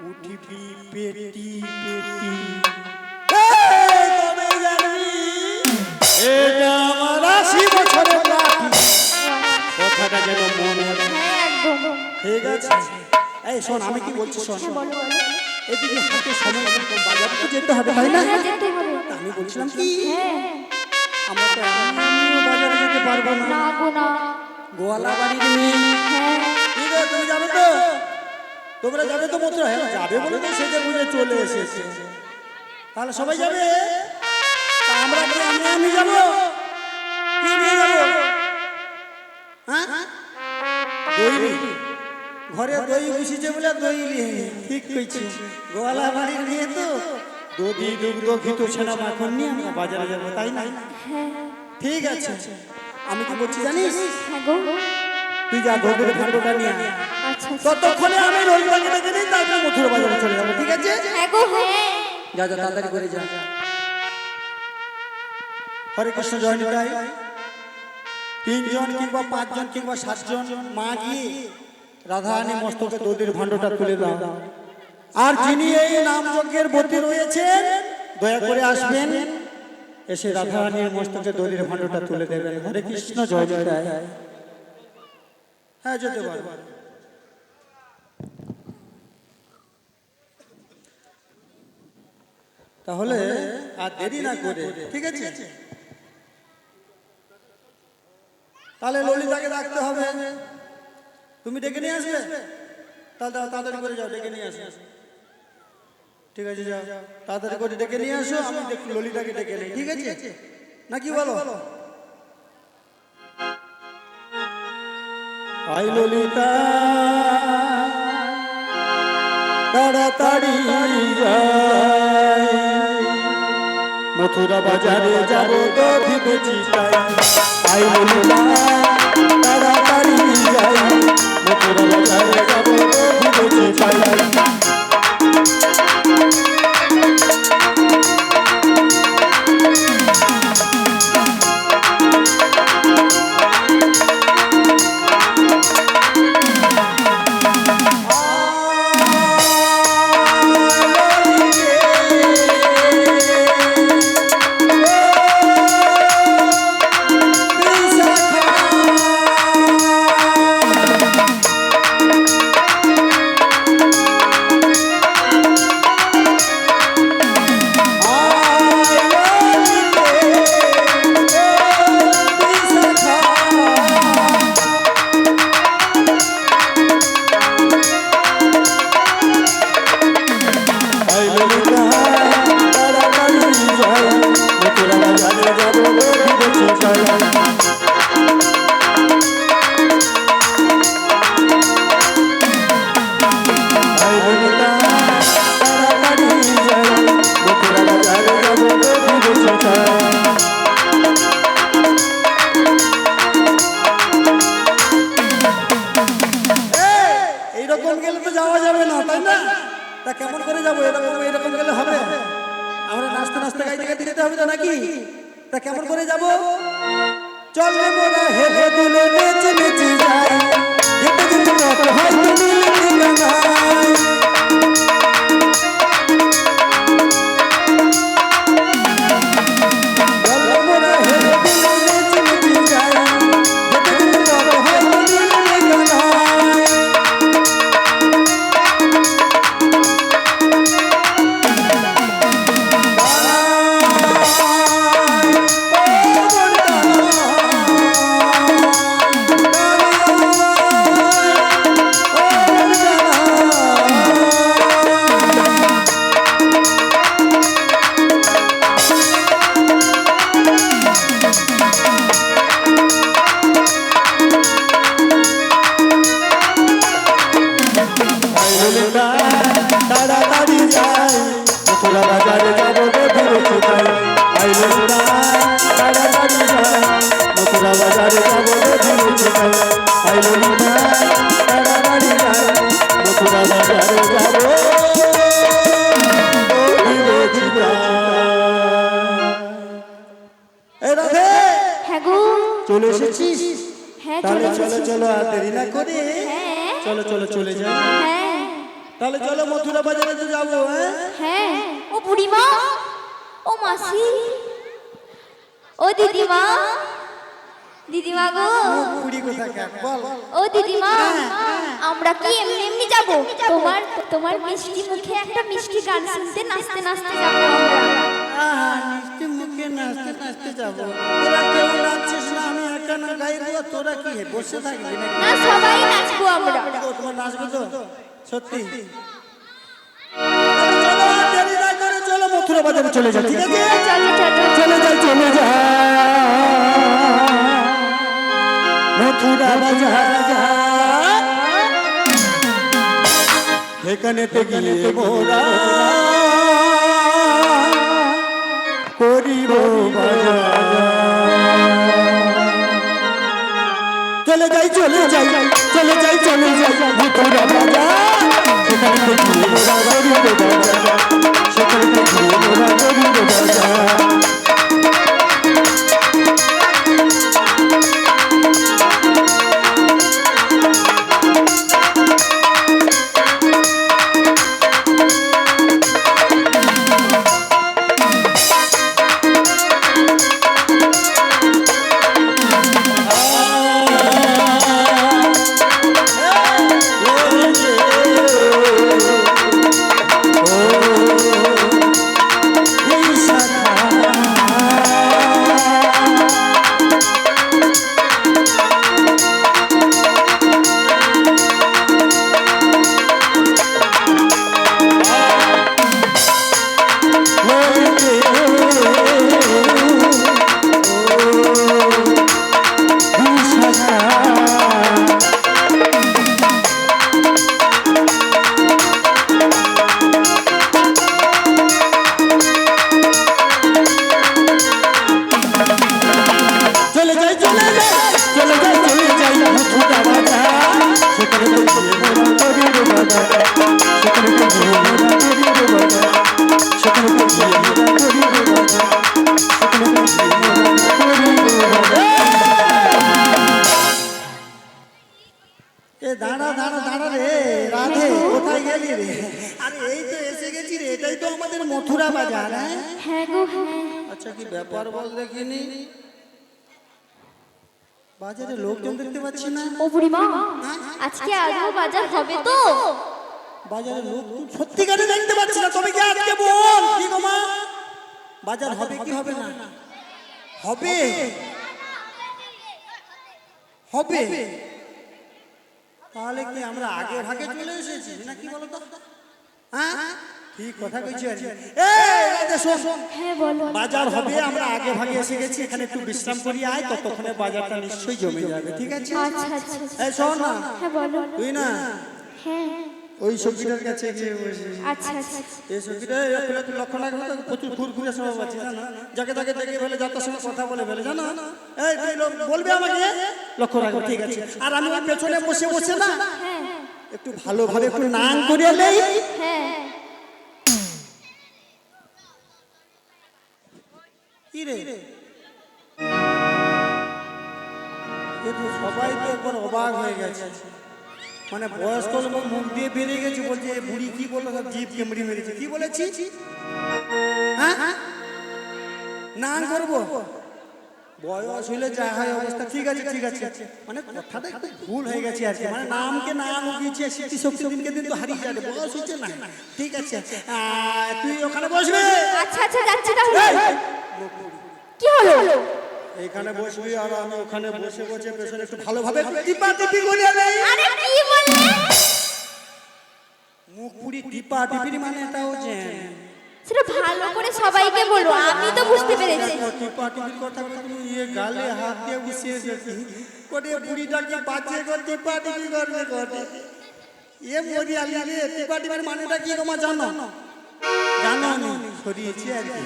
উঠিবি পেটি পেটি তবে জানবি এটা আমার 80 বছরের লাঠি। কথাটা যেন মনে ঠিক আছে। এই শোন, আমি কি বলছি শোন, এদিকে হাতে সময় কম, বাজারে তো যেতে হবে তাই না? আমি বলছিলাম কি আমরা তো এমনিও বাজারে যেতে পারবো না, গোয়ালা বাড়ির মেয়ে। ঠিক আছে, তুমি যাবে তো? তোমরা যাবে তো? মতো যাবে বলে তো সেজে বুঝে চলে এসেছে। তাহলে সবাই যাবে? তা আমরা কি আমি যাবো? কি নিয়ে যাবো? হ্যাঁ, দই ঘরে দই বসেছে বলে দই নিয়ে। ঠিক কইছি, গোয়ালা বাড়ির নিয়ে তো দধি দুগ্ধ ঘিত ছানা মাখন নিয়ে আমরা বাজারে যাবো তাই না? ঠিক আছে। আমি কি বলছি জানিস, তুই যা ঘরের ভান্ডটা নিয়ে ততক্ষণে আমি রোলটাকে ডেকে নিই, তারপরে মথুরা বাজারে চলে যাবো। ঠিক আছে? যা যা তাড়াতাড়ি করে যা। হরে কৃষ্ণ জয় নিতাই। 3 জন কিংবা 5 জন কিংবা 7 জন মা গিয়ে রাধারানী মস্তকে দধির ভান্ডটা তুলে দাও। আর যিনি এই নাম যজ্ঞের ব্রতী রয়েছেন দয়া করে আসবেন, এসে রাধারানীর মস্তকে দধির ভান্ডটা তুলে দেবেন। হরে কৃষ্ণ জয় নিতাই। হ্যাঁ, যেতে পারবো। তাহলে আর দেরি না করে, ঠিক আছে? তাহলে ললিতাকে ডাকতে হবে। তুমি ডেকে নিয়ে আসবে? তাহলে তাড়াতাড়ি করে যাও, ডেকে নিয়ে আসো। ঠিক আছে, যাও তাড়াতাড়ি করে ডেকে নিয়ে আসো। আমি ললিতাকে ডেকে নিই, ঠিক আছে নাকি বলো? আই ললিতা তাড়াতাড়ি যাই, মথুরা বাজারে যাব দধি বেচি চাই। আই ললিতা তাড়াতাড়ি যাই, মথুরা বাজারে যাব দধি বেচি চাই। কেমন করে যাবো? এরকম গেলে হবে? আমরা নাচতে নাচতে গাইতে গাইতে যেতে হবে তো নাকি? তা কেমন করে যাবো? চল মোরা হেলে দুলে নেচে নেচে যাই, যেতে যেতে কত হয়তো নীল ঠিকানায়। চল মোরা হেলে দুলে নেচে নেচে যাই, যেতে যেতে কত হয়তো নীল ঠিকানায়। তাড়াতাড়ি যাই, মথুরা বাজারে যাব দধি বেচি চাই। আই ললিতা তাড়াতাড়ি যাই, মথুরা বাজারে যাব দধি বেচি চাই। আই ললিতা তাড়াতাড়ি যাই, মথুরা বাজারে যাব দধি বেচি চাই। এই রাধে, চলে এসেছিস? তাহলে চলো চলো, আর দেরি না করে চলো চলো চলে যাই। তাহলে চলো মথুরা বাজারে তো যাবো। হ্যাঁ ও বুড়িমা, ও মাসি, ও দিদিমা, দিদিমা গো, বুড়ি কোথাকার বল। ও দিদিমা, আমরা কি এমনি এমনি যাব? তোমার তোমার মিষ্টি মুখে একটা মিষ্টি গান শুনতে নাচতে নাচতে যাবো আমরা। মিষ্টি মুখে নাচতে নাচতে যাবো। তোরা কেউ নাচছিস না, আমি একা না গাইবো। তোরা কি বসে থাকবি নাকি? না সবাই নাচবো আমরা। তোমার নাচবে তো সত্যি? চলো আর দেরি না করে চলো মথুরা বাজারে চলে যাই। ঠিক আছে চলো চলো চলে যাই চলে যাই মথুরা বাজার। এখানে তো গিয়ে মোরা করিব বাজার। চলে যাই চলে যাই চলে যাই চলে যাই মথুরা বাজার। সেখানে তো গিয়ে মোরা করিব বাজার। সেখানে তো গিয়ে মোরা করিব বাজার। দাঁড়া দাঁড়া দাঁড়া রে রাধে, কোথায় গেলি রে? আরে এই তো এসে গেছি রে, এটাই তো আমাদের মথুরা বাজার। হ্যাঁ গো হ্যাঁ। আচ্ছা কি ব্যাপার বল দেখিনি, বাজারে লোকজন দেখতে পাচ্ছি না। ও বুড়িমা, আজকে আজও বাজার হবে তো? বাজারে লোক সত্যিকারে দেখতে পাচ্ছি না, তবে কি আজকে বল কি গো মা, বাজার হবে কি হবে না? হবে হবে। তাহলে কি আমরা আগে ভাগে চলে এসেছি নাকি বলো তো? হ্যাঁ ঠিক কথা কইছি। এই রাধে শোন, হ্যাঁ বলো। বাজার হবে, আমরা আগে ভাগে এসে গেছি, এখানে একটু বিশ্রাম করি আয়, ততক্ষণে বাজারটা নিশ্চয়ই জমে যাবে। ঠিক আছে? আচ্ছা আচ্ছা। এই শোন না, হ্যাঁ বলো। তুই না হ্যাঁ ওই সবজিটার কাছে গিয়ে বসে আচ্ছা আচ্ছা। এই সবজিটা লক্ষ্য না করলে প্রচুর ঘুরঘুরে স্বভাব আছে জানো, যাকে তাকে দেখে ফেলে, যার সঙ্গে কথা বলে ফেলে জানো। এই তুই বলবি আমাকে লক্ষ্য রাখো। ঠিক আছে? আর আমি ওর পেছনে বসে বসে না হ্যাঁ একটু ভালোভাবে একটু নান করিয়ে নেই। হ্যাঁ। কি রে এ তো সবাই তো একবার অবাক হয়ে গেছে, মানে বয়স্ক লোক মুখ দিয়ে বেরিয়ে গেছে, বলছে বুড়ি কি বললো, সব জিভ কেমড়ি মেরেছে। কি বলেছি? হ্যাঁ নান করবো, বয়স হইলে যা হয় অবস্থা। ঠিক আছে ঠিক আছে, মানে কথাটা একটু ভুল হয়ে গেছে আর কি, মানে নামকে নাম উঠিয়েছে, স্মৃতি শক্তি দিনকে দিন তো হারিয়ে যাবে, বয়স হচ্ছে না। ঠিক আছে তুই ওখানে বসবি। আচ্ছা আচ্ছা যাচ্ছি তাহলে। কি হলো? এখানে বসবি আর আমি ওখানে বসে বসে পেছনে একটু ভালোভাবে টিপা টিপি করিয়ে দেই। আরে কি বললে? মুখ পুরি টিপা টিপি মানে এটাও জান, সেটা ভালো করে সবাইকে বলো, আমি তো বুঝতে পেরেছি। টিপা টিপির কথা তুমি ये গালে হাত দিয়ে বসিয়ে গেছি, কোটে বুড়িটাকে বাঁচিয়ে করে টিপা টিপি করবে কোটে। এ মরি আলি রে, টিপা টিপির মানেটা কি তোমরা জানো? জানো না, সরিয়েছি আর কি।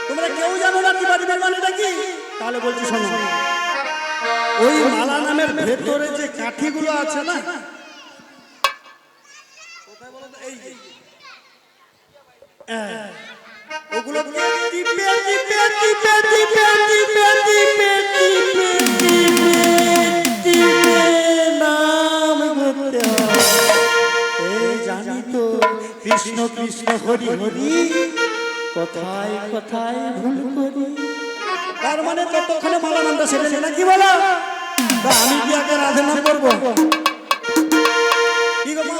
তোমরা কেউ জানো না টিপা টিপির মানেটা কি? তাহলে বলছি শোনো, ওই মালা নামের ভেতরে যে কাঠিগুলো আছে না, কোথায় বলো তো, এই ওগুলোকে টিপে টিপে টিপে টিপে টিপে টিপে টিপে টিপে নাম করতে হয়। কৃষ্ণ কৃষ্ণ হরি হরি, কোথায় কোথায় ভুল করি। তার মানে ততক্ষণে মালা নামটা সেরেছে না, কি বলো? তা আমি কি আগে রাধে নাম করবো? কি গো মা,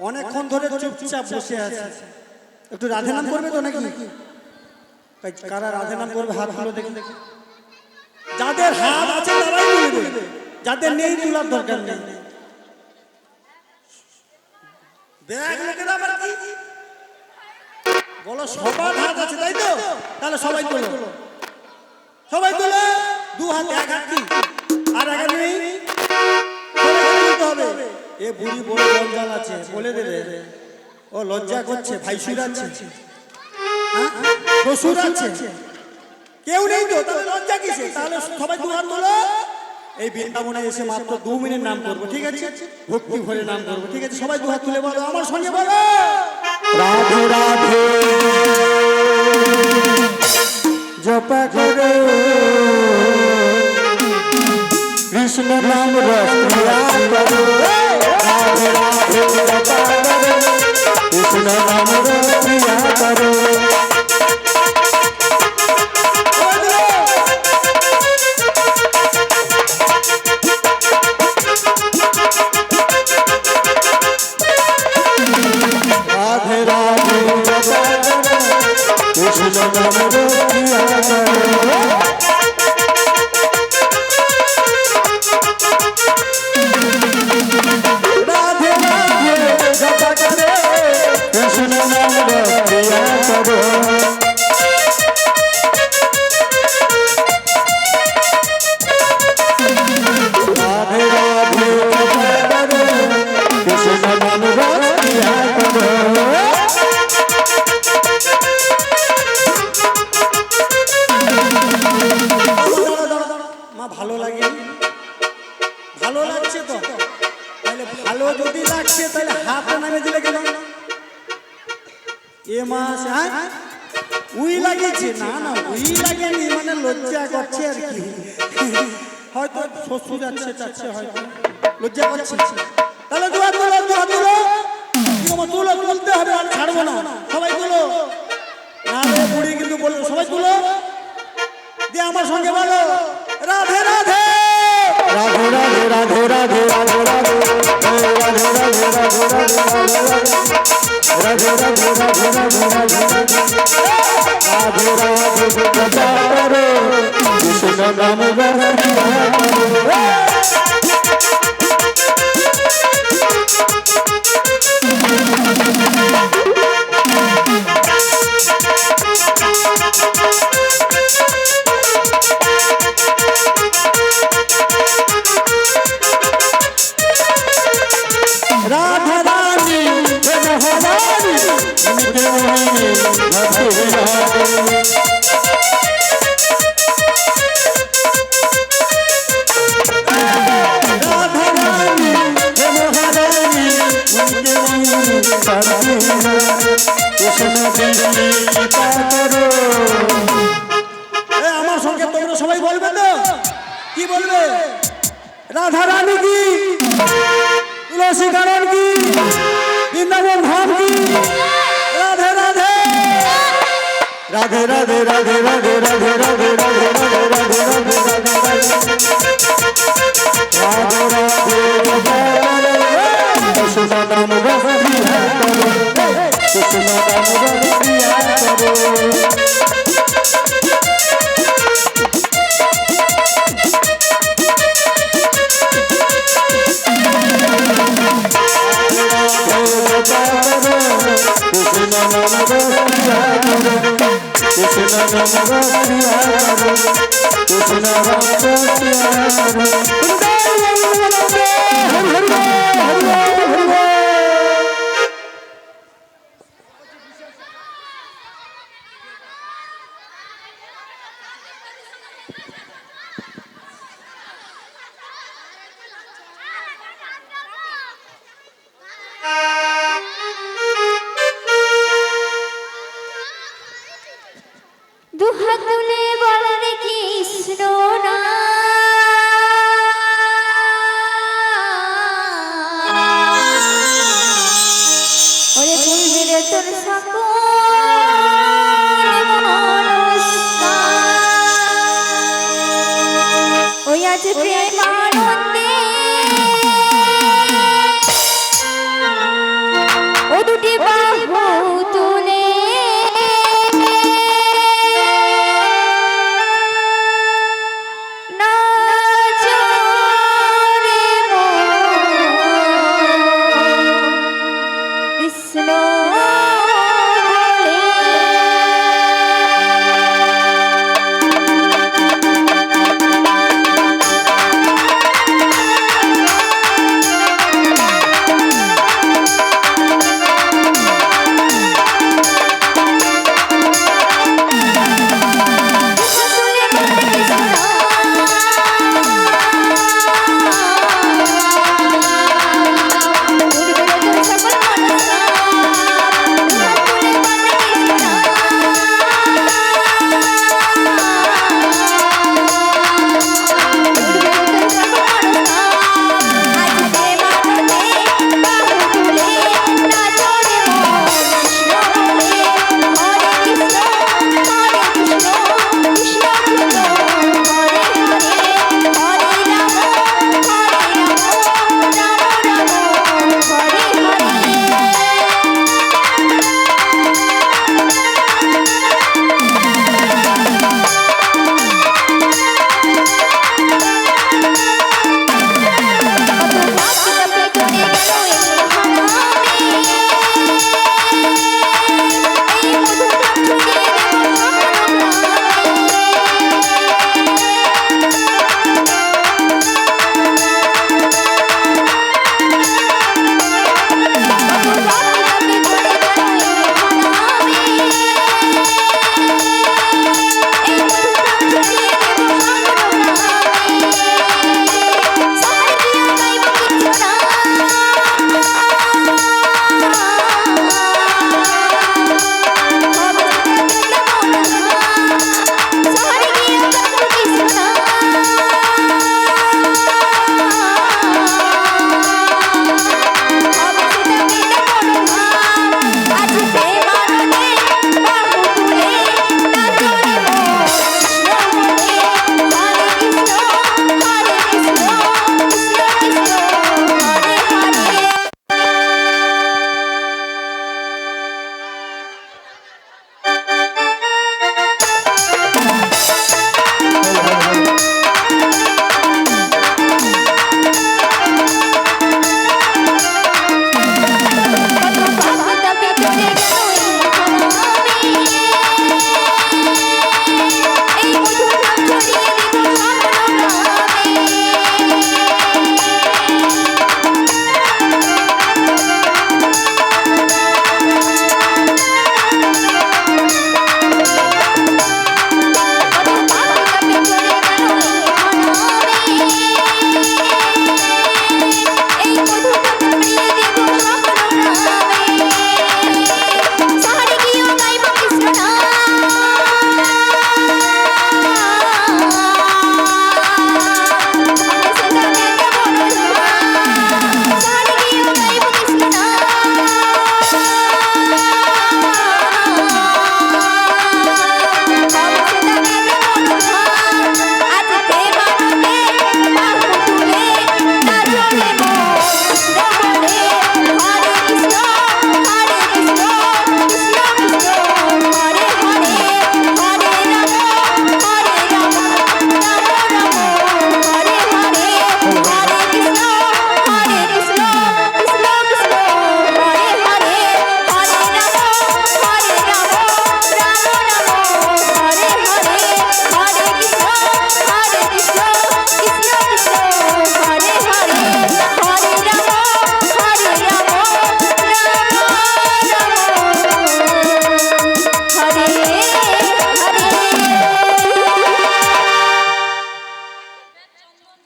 অনেকক্ষণ ধরে চুপচাপ বসে আছে, একটু রাধে নাম করবে তো নাকি? কারা রাধে নাম করবে হাত তুলো দেখি। যাদের হাত আছে তারাই বলবে, যাদের নেই তোলার দরকার নেই। ব্যাগ লোকেরা আবার কি বলো, সবার হাত আছে তাই তো? তাহলে সবাই তোলো, সবাই তোলো। দু হাত, এক হাত কি আর এক হাত নেই, হবে। এ বুড়ি বড় জঞ্জাল আছে, বলে দেবে। ও লজ্জা করছে, ভাইসুর আছে, শ্বশুর আছে, কেউ নেই তো, তাহলে লজ্জা কিসে? তাহলে সবাই দু হাত তোলো। এই বৃন্দাবনে এসে মাত্র 2 মিনিট নাম করবো, ঠিক আছে? ভক্তি ভরে নাম করবো, ঠিক আছে? সবাই দু হাত তুলে বলো, আমার সঙ্গে বলো, রাধে রাধে জপা করো কৃষ্ণ নাম রসিয়া করো, রাধে রাধে জপা করো কৃষ্ণ নাম রসিয়া করো। রাধে রাধে জপা করো কৃষ্ণ নাম রসিয়া করো। ভালো লাগে, ভালো লাগছে তো? তাহলে ভালো যদি লাগছে তাহলে হাত নামে দিলে কেন? এ মাস উই লাগিয়েছে? না না, উই লাগেনি, মানে লজ্জা করছে আর কি। হয়তো শ্বশুর যাচ্ছে চাচ্ছে, হয়তো লজ্জা করছে। তাহলে দু হাত তোলো, দু হাত তোলো, তুলো, তুলতে হবে, আর ছাড়বো না। সবাই তুলো, না রে বুড়ি কিন্তু বলবো, সবাই তুলো দিয়ে আমার সঙ্গে বলো, রাধে রাধে রাধে রাধে রাধে রাধে রাধে রাধে রাধে রাধে রাধে রাধে রাধে রাধে রাধে রাধে জপা করো কৃষ্ণ নাম রসিয়া করো। রাধা রানী মহারানী উনকে মোহিনী মথুরা, রাধা রানী মহারানী উনকে মোহিনী মথুরা, কৃষ্ণ দৃষ্টি কৃপা করো। আমার সঙ্গে তোমরা সবাই বলবে তো? কি বলবে? রাধা রানী কি, তুলসী কানন কি, বৃন্দাবন ধাম কি, রাধে রাধে রাধে রাধে রাধে রাধে রাধে রাধে রাধে রাধে রাধে রাধে কৃষ্ণ নাম রসিয়া করো কৃষ্ণ নাম রসিয়া করো। দুহাত তুলে বলেন কৃষ্ণ নাম আছে প্রেমানন্দে ও দুটি বাহু তুলে নাচো রে মন Krishna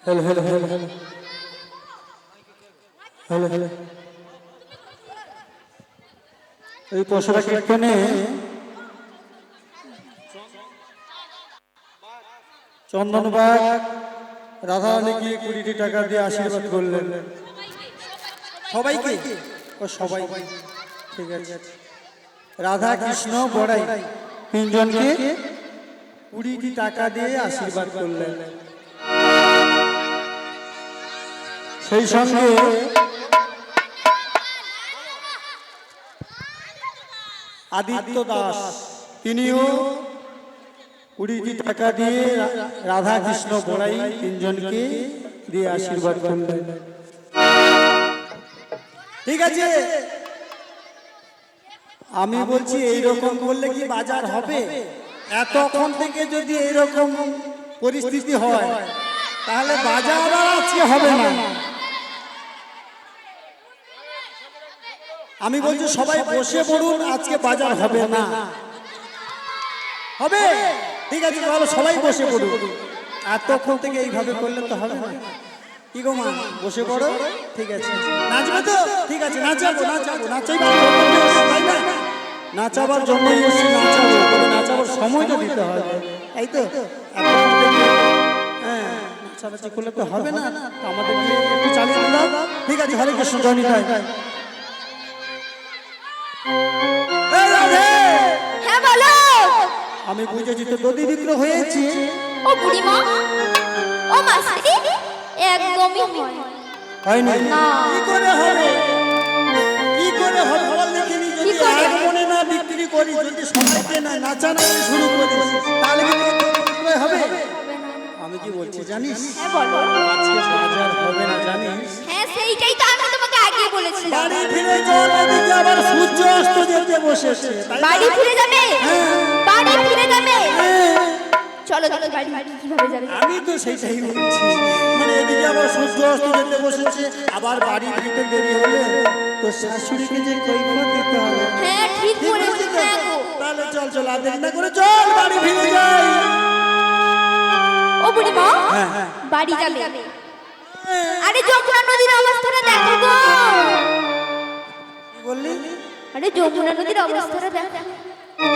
hello hello hello hello hello hello এই পশরা কীর্তনে চন্দনবাগ রাধারানীকে 20টি টাকা দিয়ে আশীর্বাদ করলেন সবাইকে ও সবাই ঠিক আছে রাধা কৃষ্ণ বড়াই তিনজনকে 20টি টাকা দিয়ে আশীর্বাদ করলেন সেই সঙ্গে আদিত্য দাস তিনিও 20টি টাকা দিয়ে রাধা কৃষ্ণ বড়াই তিনজনকে দিয়ে আশীর্বাদ করলেন। ঠিক আছে, আমি বলছি এইরকম করলে কি বাজার হবে? এতক্ষণ থেকে যদি এইরকম পরিস্থিতি হয় তাহলে বাজার আর আজকে হবে না। আমি বলছি সবাই বসে পড়ুন, আজকে বাজার হবে না। হবে? ঠিক আছে, তাহলে সবাই বসে পড়ুন। এতক্ষণ থেকে এইভাবে করলে তো হবে না। কি গো মা, বসে পড়ো। ঠিক আছে, নাচবে তো? ঠিক আছে, নাচাবো নাচাবো নাচাইবার তাই না? নাচাবার জন্যই এসেছি, নাচাবো। তবে নাচাবার সময় তো দিতে হবে, তাই তো? এতক্ষণ থেকে হ্যাঁ নাচানাচি করলে তো হবে না। তো আমাদেরকে একটু চালিয়ে দিলাম। ঠিক আছে, হরে কৃষ্ণ জয় নিতাই। হ্যাঁ বলো। আমি বুঝেছি তো দধি বিক্রি হয়েছে। ও বুড়িমা, ও মাসি, একদমই হয়নি। না। কি করে হবে? কি করে হবে বল দেখিনি? যদি এক মনে না বিক্রি করি, যদি সবাইকে না নাচানাচি শুরু করি, তাহলে কি দধি বিক্রি হবে? আমি কি বলছি জানিস? হ্যাঁ বলো। আজকে বাজার হবে না জানিস? হ্যাঁ সেইটাই তো আমি তোমাকে আগে বলেছিলাম। বাড়ি ফিরে চল, এদিকে আবার সূর্য অস্ত যেতে বসেছে। বাড়ি ফিরে যাবে? বাড়ি ফিরে যাবে? চলো চলো, বাড়ি কিভাবে যাবে? আমি তো সেইটাই বলছি, মানে এদিকে আবার সূর্য অস্ত যেতে বসেছে, আবার বাড়ি ফিরতে দেরি হলে তো শাশুড়িকে যে কৈফিয়ত দিতে হবে। হ্যাঁ ঠিক বলেছো। হ্যাঁ গো। তাহলে চল চল, আর দেরি না করে চল বাড়ি ফিরে যাই। ও বুড়িমা, হ্যাঁ হ্যাঁ, বাড়ি যাবে? আরে যমুনা নদীর অবস্থাটা দেখো গো। কি বললি? আরে যমুনা নদীর অবস্থাটা দেখো।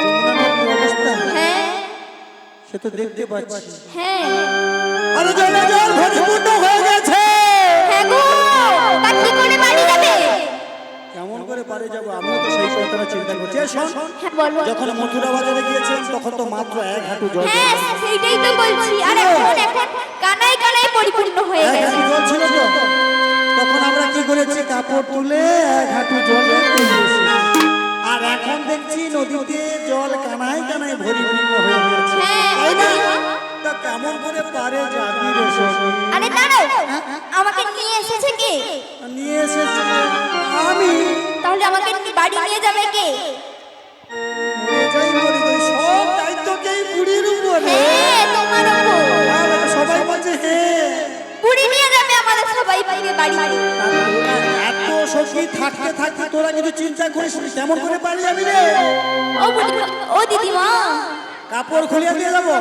যমুনা নদীর অবস্থা? হ্যাঁ সে তো দেখতে পাচ্ছি। হ্যাঁ। আরে জলে জল ভরিপূর্ণ হয়ে গেছে। হ্যাঁ গো, তা কি করে বাড়ি যাবে? কেমন করে পারে যাবো? আমিও তো সেই কথাটা চিন্তা করছি। এই শোন, হ্যাঁ বলো। যখন মথুরা বাজারে গিয়েছিলাম তখন তো মাত্র 1 হাঁটু জল ছিল। হ্যাঁ সেইটাই তো বলছি। আর এখন কানায় কানায় পরিপূর্ণ হয়ে 1 গেছে। হাঁটু জল ছিল তো। তখন আমরা কি করেছি? কাপড় তুলে 1 হাঁটু জল রেখে দিয়েছি। আর এখন দেখছি নদীতে জল কানায় কানায় ভরিপূর্ণ হয়ে গেছে। হ্যাঁ, তাই না? তা কেমন করে পারে যাবি রে সখী? আরে দাঁড়াও, আমাকে নিয়ে এসেছে কে? নিয়ে এসেছে আমি। তাহলে আমাকে বাড়ি নিয়ে যাবে কে? মরে যাই মরে যাই, সব দায়িত্বকেই বুড়ির উপরে। হ্যাঁ তোমার উপর। আর সবাই বলছে হ্যাঁ, বুড়ি নিয়ে যাবে আমাদের সবাই বাড়ি। এত সখী থাকতে থাকতে তোরা কিছু চিন্তা করিস নি, কেমন করে পারি যাবি রে? ও বুড়ি, ও দিদিমা, কাপড় খুলিয়ে দিয়ে যাবো?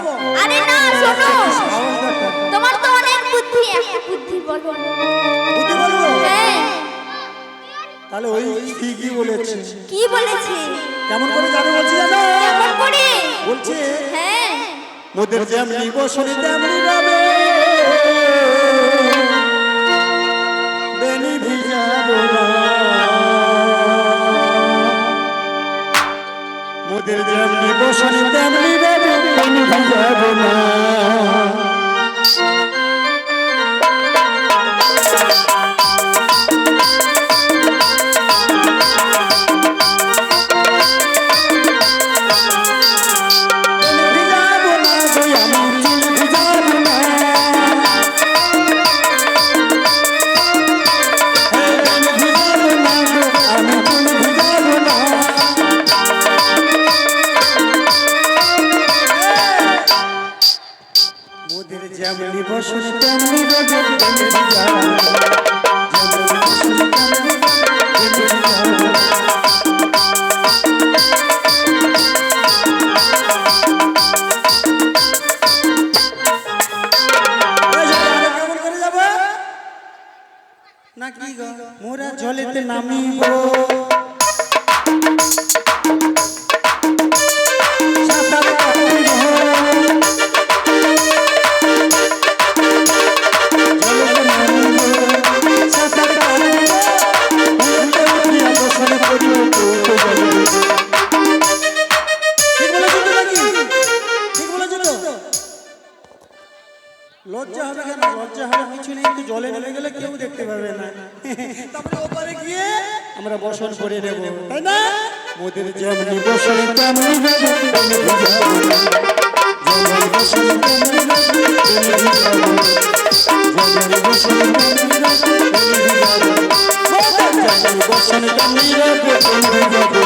আরে না শোনো, সাহস দেখো। তোমার তো অনেক বুদ্ধি। একটা বুদ্ধি বলো। বুঝতে বলবো? হ্যাঁ তাহলে ওই ঠিকই বলেছে। কি বলেছে? কেমন করে যাবে বলছি জানো? কেমন করে? বলছে হ্যাঁ মোদের যেমনি বসনি তেমনি যাবে, বেনি ভিজাবো না। মোদের যেমনি বসনি তেমনি যাবে, বেনি ভিজাবো না। তারপরে ওপারে গিয়ে আমরা বসন করে নেব, তাই না? মোদের যেমনি বসন তেমনি নেব, তেমনি যাবো। যেমনি বসন তেমনি নেব, তেমনি যাবো। যেমনি বসন তেমনি নেব, তেমনি যাবো। মোদের যেমনি বসন তেমনি নেব, তেমনি যাবো।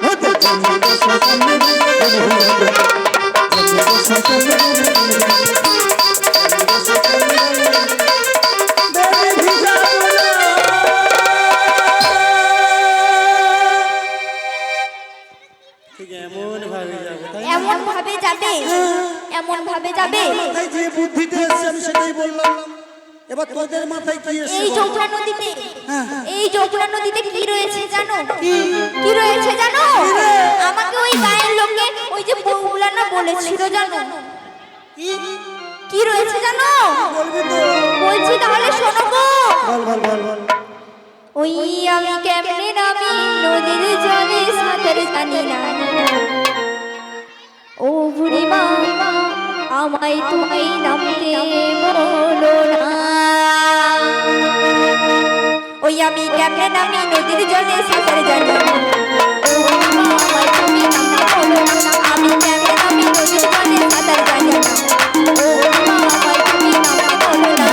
মোদের যেমনি বসন তেমনি নেব, তেমনি যাবো। যেমনি বসন তেমনি নেব, তেমনি যাবো। এমন ভাবে যাবে, এমন ভাবে যাবে। মাথায় যে বুদ্ধিতে এসেছে আমি সেটাই বললাম। এবার তোদের মাথায় কি এসেছে? এই যমুনা নদীতে, এই যমুনা নদীতে কি রয়েছে জানো? কি রয়েছে জানো? আমাকে ওই গায়ের লোকে ওই যে বউগুলা না বলেছিল জানো? কি রয়েছে জানো? বলবি তো? বলছি তাহলে শোনো গো। বল বল বল বল। ওই আমি কেমনে নামি নদীর জলে সাঁতার জানি না, ও বুড়িমা আমায় তুমি নামতে বলো না। ওই আমি কেমনে নামি নদীর জলে সাঁতার জানি না, ও বুড়িমা আমায় তুমি নামতে বলো না। আমি কেমনে নামি নদীর জলে সাঁতার জানি না, ও বুড়িমা আমায় তুমি নামতে বলো না।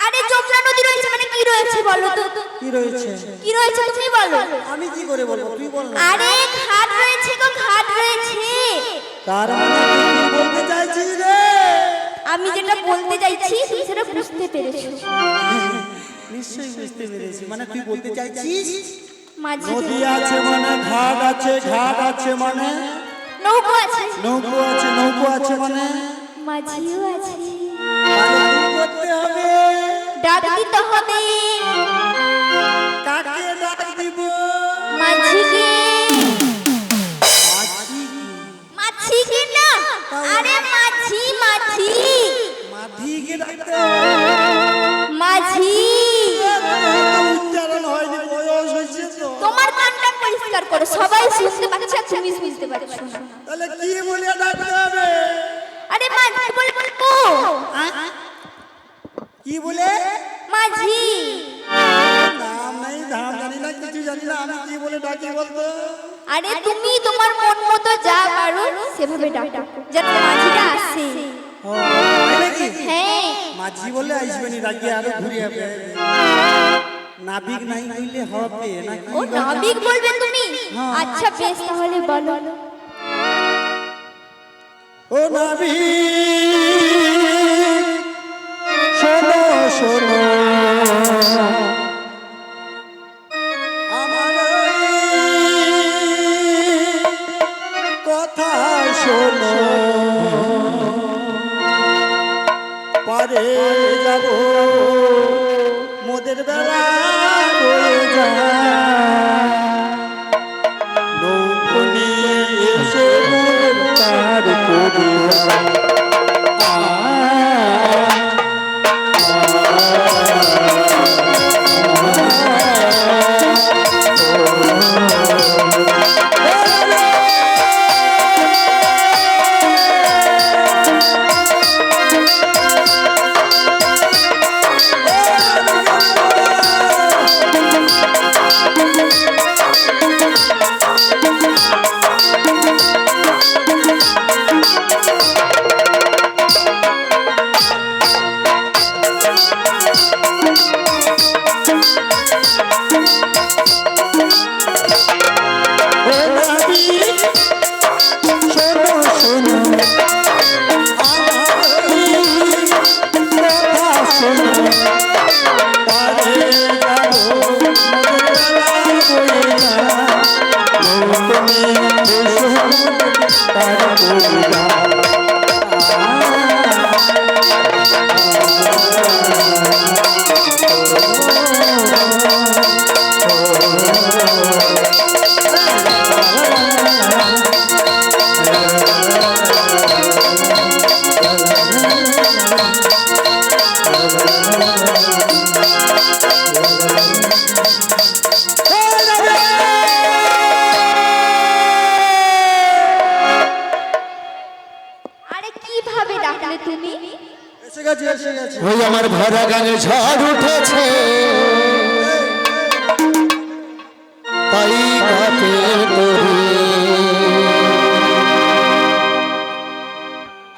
আরে যমুনা নদী রয়েছে মানে কি রয়েছে বলো তো? কি রয়েছে? কি রয়েছে তুমি বলো। আমি কি করে বলবো, তুই বল না। আরে ঘাট রয়েছে গো, ঘাট রয়েছে। তার মানে তুই কি বলতে চাইছিস রে? আমি যেটা বলতে চাইছি তুমি সেটা বুঝতে পেরেছো? নিশ্চয়ই বুঝতে পেরেছি। মানে তুই বলতে চাইছিস মাঝি নদী আছে মানে ঘাট আছে, ঘাট আছে মানে নৌকো আছে, নৌকো আছে, নৌকো আছে মানে মাঝিও আছে। মানে কি করতে হবে? ডাক দিতে হবে। কাকে ডাক দিব? মাঝিকে। মাঝি? মাঝিকে না, আরে মাঝি মাঝি। মাঝিকে ডাকতে হবে? মাঝি। উচ্চারণ হয়নি, বয়স হয়েছে তো। তোমার কানটা পরিষ্কার করো, সবাই শুনতে পাচ্ছে আর তুমি বুঝতে পারছো না। তাহলে কি বলে ডাকতে হবে? আরে মাঝি বলবো। কি বলে? মাঝি। নাম নাই, ধাম জানি না, কিছু জানি না, আমি কি বলে ডাকি বলতো? আরে তুমি তোমার মন মতো যা পারো সেভাবে ডাকো যাতে মাঝিটা আসে। ও, তাই নাকি? হ্যাঁ। মাঝি বলে আসবে নি, ডাকি আরো ঘুরে যাবে। নাবিক নাই হইলে হবে নাকি? ও নাবিক বলবে তুমি? আচ্ছা বেশ তাহলে বলো। ও নাবিক শোনো শোনো, আমার কথা শোনো, পারে যাব মোদের বেলা রয়ে যা, নৌকো নিয়ে এসে তার পরিবার। আরে কিভাবে ডাকলে তুমি? এসে গেছে এসে গেছে। ওই আমার ভরা গানে ঝড় উঠেছে তাই কাপে তরি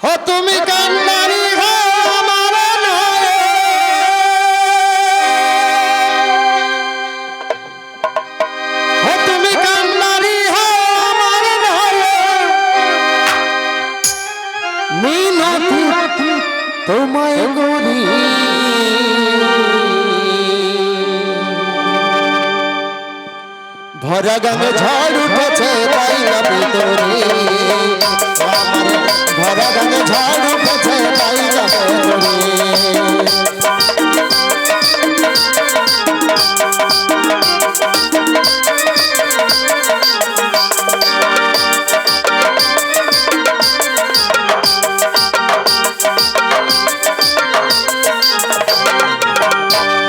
হ তুমি কান্নারি হো আমার নয় হ তুমি কান্নারি হো আমার নয় মিনতি তোমায় করি ভরা গানে ঝড় উঠেছে তাই কাঁপে তরি আমার ভরা গানে ঝড় উঠেছে তাই কাঁপে তরি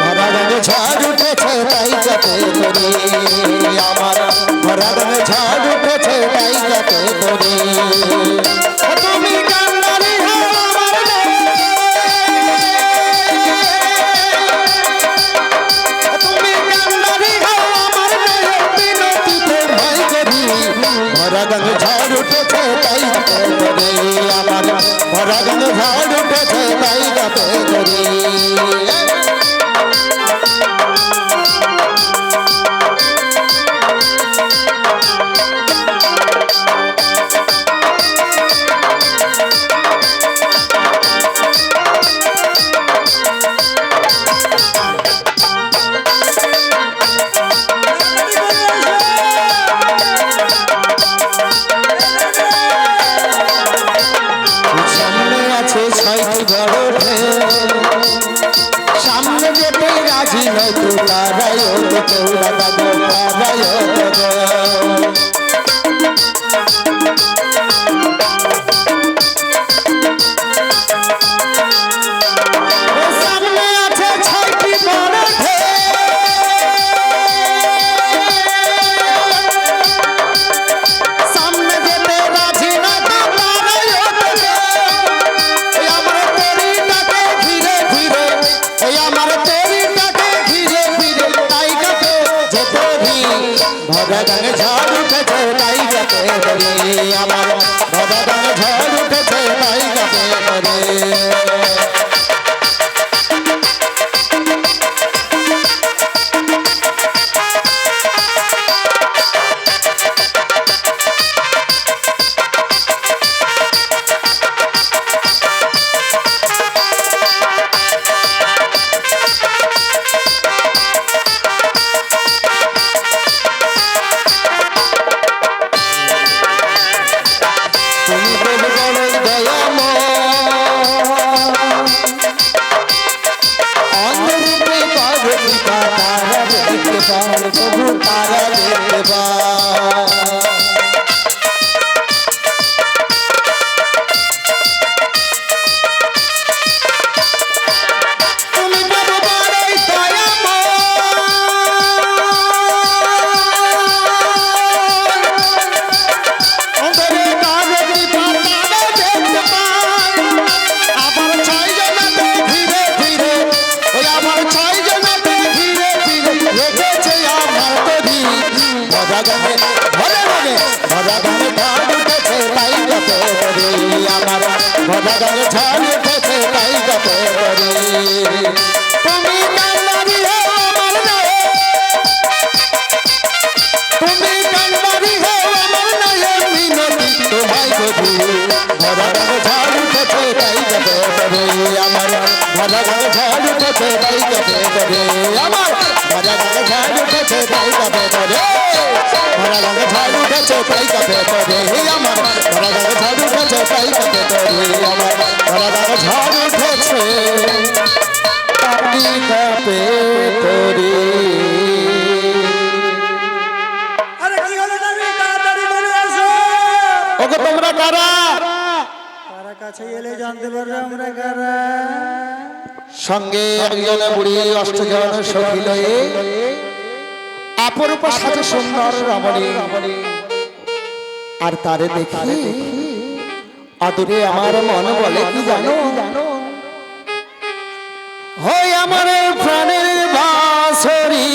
ভরা গানে ঝড় উঠেছে তাই কাঁপে তরি আমার ভরা গানে ঝড় উঠেছে তাই কাঁপে তরি তুমি কান্নারি হো আমার তুমি কান্নারি হো আমার বিনতি তোমায় করি ভরা গানে ঝড় উঠেছে তাই কাঁপে তরি আমার ভরা গানে ঝড় উঠেছে তাই কাঁপে তরি সামনে আছে ছয়টি বড় ঢেউ সামনে যেতে রাজি নয় তো তারাই কেউ দাদা গো তারাই সামনে আছে ছয়টি বড় ঢেউ সামনে যেতে রাজি নয় তো তারাই আমার তরিটাকে ঘিরে ঘিরে আমার তরিটাকে ঘিরে ঘিরে তাই কাপে যে তরি ভরা গানে ঝড় উঠেছে তাই কাপে তরি আমার ভরা গানে ঝড় উঠেছে তাই কাপে তরি তুমি বড় বড় দয়াময় অন্ধরূপে পার্বতী তারা দেখতে পার প্রভু তারা দেখতে পার তুমি বড় বড় দয়াময় অন্তরে পার্বতী তারা দেখতে পার আবার ছয় জনাতে ধীরে ধীরে আমার ছয় জনাতে ধীরে ধীরে রেখেছে আমার তরি ভরা গানে ভরা গানে ভরা গানে ঝড় উঠেছে তাই কাপে তরি আমার ভরা গানে ঝড় উঠেছে তাই কাপে তরি তুমি কান্নারি হো আমার নয় তুমি কান্নারি হো আমার নয় মিনতি তোমায় করি ভরা গানে ঝড় উঠেছে তাই কাপে তরি আমার ভরা গানে ঝড় উঠেছে তাই কাপে তরি আমার ভরা গানে ঝড় উঠেছে তাই কাপে তরি ভরা রঙে ঝড় উঠেছে তাই কাঁপে তরে আমার ভরা রঙে ঝড় উঠেছে তাই কাঁপে তরে আমার ভরা রঙে ঝড় উঠেছে তাই কাঁপে তরে। আরে কি হলো তুমি তাড়াতাড়ি বলে আসো। ওগো তোমরা কারা? কারা কাছে এলে জানতে পারবে আমরা কারা। সঙ্গে একজন বুড়ি অষ্টজন সখী লয়ে অপরূপ সাজে সুন্দর রমণী আর তারে দেখি আদরে আমার মন বলে কি জানো হয় আমার প্রাণের বাঁশরি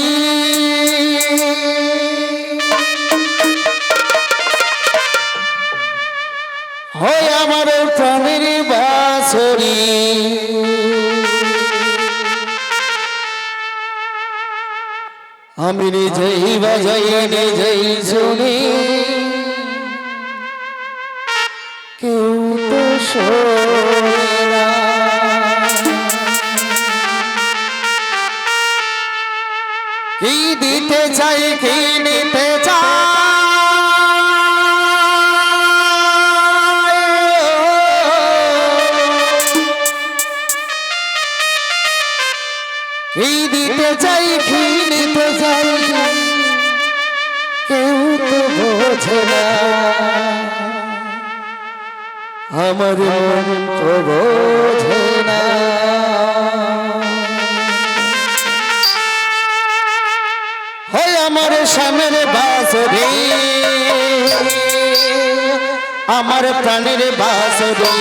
হয় আমার প্রাণের বাঁশরি আমি নিজেই বাজাই নিজেই শুনি কেউ তো শোনে না। কি দিতে চাই কি নিতে চাই কি দিতে চাই কি নিতে চাই কেউ তো বোঝে না আমার মন তো বোঝে না। হয় আমার স্বামীর বাঁশরি আমার প্রাণের বাঁশরি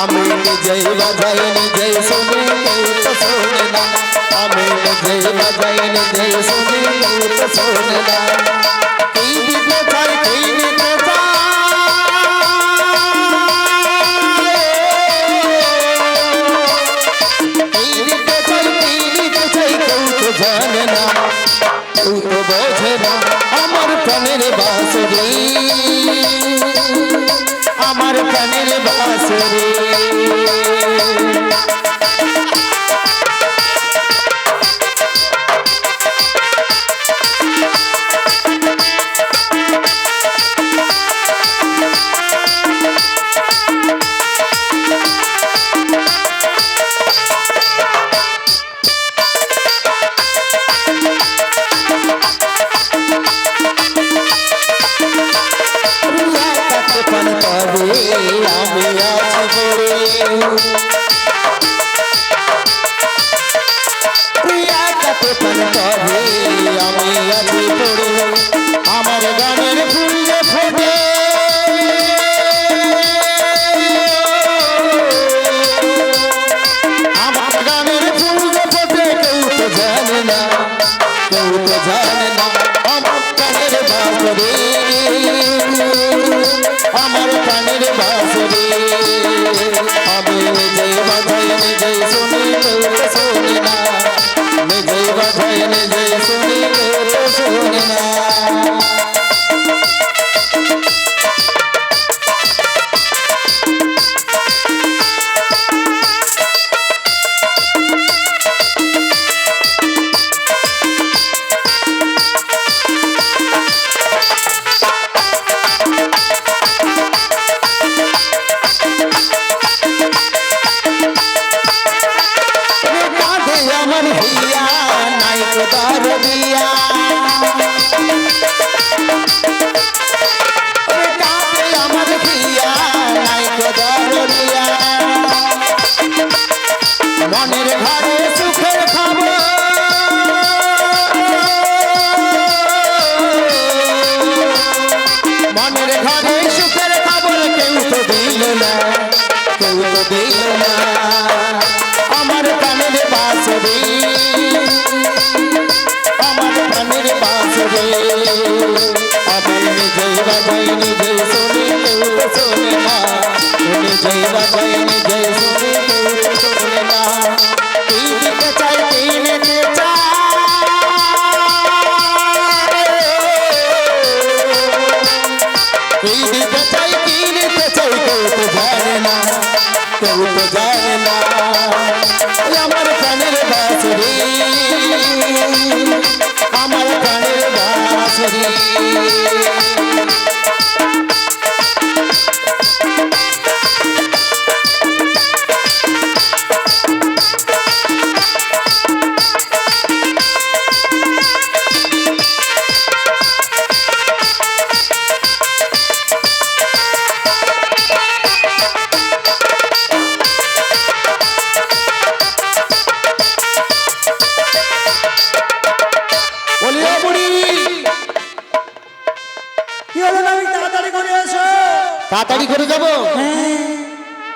আমি নিজেই বাজাই নিজেই শুনি কেউ তো শোনে না আমি নিজেই বাজাই নিজেই শুনি কেউ তো শোনে না। কি দিতে চাই কি নিতে জানে না কেউ তো বোঝে না আমার প্রাণের বাঁশরি আমার প্রাণের বাঁশরি। আমার গানের ফুলে ফোটে আমার গানের ফুলে ফোটে কেউ তো জানে না কেউ তো জানে না আমার প্রাণের বাঁশরি আমার প্রাণের বাঁশরি আমি নিজেই বাজাই নিজেই শুনি কেউ তো শুনি না নিজেই বাজাই নিজেই শুনি কেউ তো শুনি না। আমার হিয়া নাই কোদার দিয়া আমার হিয়া নাই কোদার দিয়া মনের ঘরে সুখের খবর মনের ঘরে সুখের খবর কেউ তো দিল না কেউ তো দিল না আমার প্রাণের বাঁশরি আমার প্রাণের বাঁশরি আমি নিজেই বাজাই নিজেই শুনি কেউ তো শোনে না নিজেই বাজাই নিজেই শুনি কেউ তো শোনে না। কি দিতে চাই কি নিতে চাই কি দিতে চাই কি নিতে চাই কেউ তো জানে না কেউ তো জানে না আমার প্রাণের বাঁশরি আমার প্রাণের বাঁশরি। তাড়াতাড়ি করে যাবো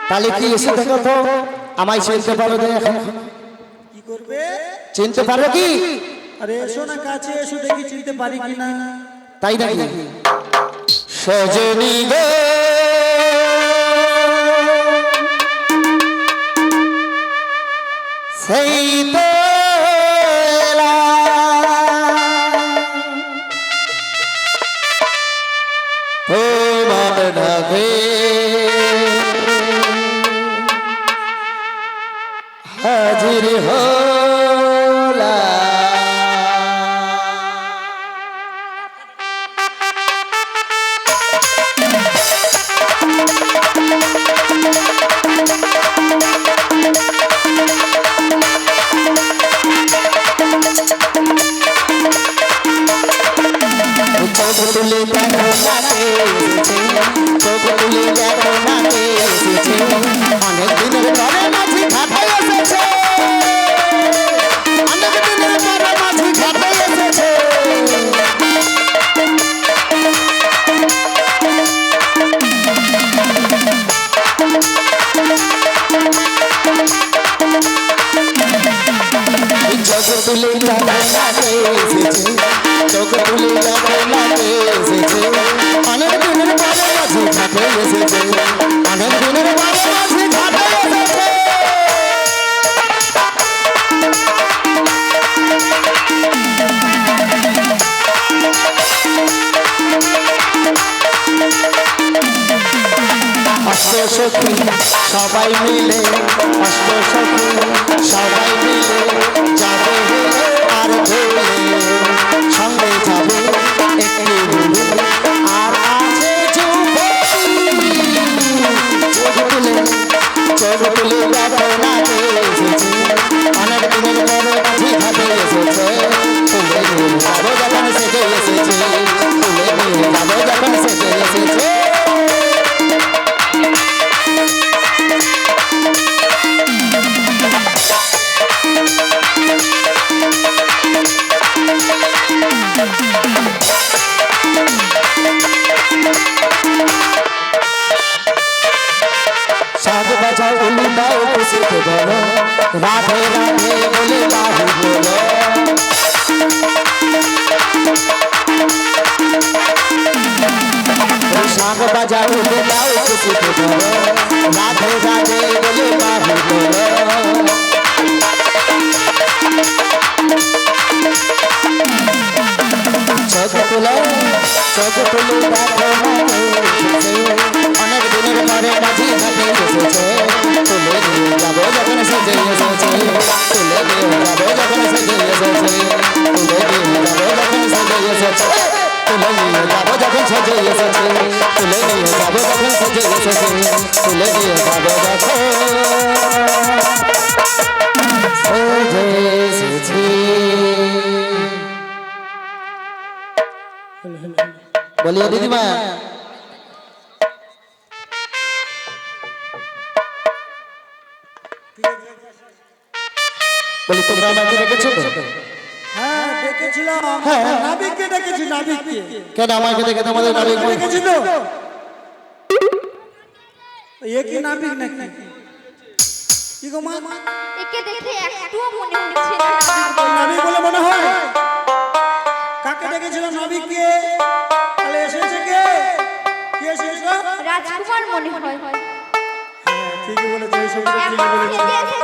তাহলে কি এসে দেখো তো আমায় চিনতে পারো তো এখন কি করবে? চিনতে পারো কি আরে এসো না কাছে, এসো দেখি চিনতে পারি কিনা। তাই নাকি সজনী গো সেই তো এলা তোমার ডাকে হাজির হলা চোখ তুলে দেখো নাকে এসেছে চোখ তুলে দেখো নাকে এসেছে অনেক দিনের পরে মাঝি ঘাটে এসেছে অনেক দিনের পরে মাঝি ঘাটে এসেছে চোখ তুলে দেখো নাকে এসেছে চোখ তুলে দেখো নাকে এসেছে অনেক দিনের পরে মাঝি ঘাটে এসেছে অনেক দিনের পরে মাঝি ঘাটে এসেছে অষ্ট সখী সবাই মিলে অষ্ট সখী সবাই মিলে যাবে আর ভুলে সঙ্গে যাবে একটি ভুলে আর আছে চোখ তুলে দেখো নাকে এসেছে অনেক দিনের পরে মাঝি ঘাটে এসেছে তুলে নিয়ে যাবো যখন সেজে এসেছে তুলে নিয়ে যাবো যখন সেজে এসেছে সাজ বাজাও উলু দাও খুশিতে বলো রাধে রাধে বলে বাহু বলো সাজ বাজাও উলু দাও খুশিতে বলো রাধে রাধে বলে বাহু বলো চোখ তুলে দেখো অনেক দিনের পরে মাঝি ঘাটে এসেছে তুলে নিয়ে যাবো যখন সেজে এসেছে তুলে নিয়ে যাবো যখন সেজে এসেছে তুলে নিয়ে যাবো যখন সেজে এসেছে তুলে নিয়ে যাবো যখন সেজে এসেছে তুলে নিয়ে যাবো যখন সেজে এসেছে তুলে নিয়ে যাবো যখন সেজে এসেছে বলিए দিদিমা বলি তোমরা আমাকে দেখেছো তো হ্যাঁ দেখেছিলাম। হ্যাঁ। নাবিককে দেখেছি, নাবিককে কেন আমাকে দেখে তোমাদের নাবিক দেখেছি তো। এ কি নাবিক নাকি? কি গো মা? একে দেখে একটুও মনে হচ্ছে না নাবিক বলে মনে হয়? কাকে দেখেছিল নাবিককে? তাহলে এসেছে কে? কে এসেছে? রাজকুমার মনে হয় ঠিকই বলেছে, এই সব ঠিকই এখন বলেছে। সেজে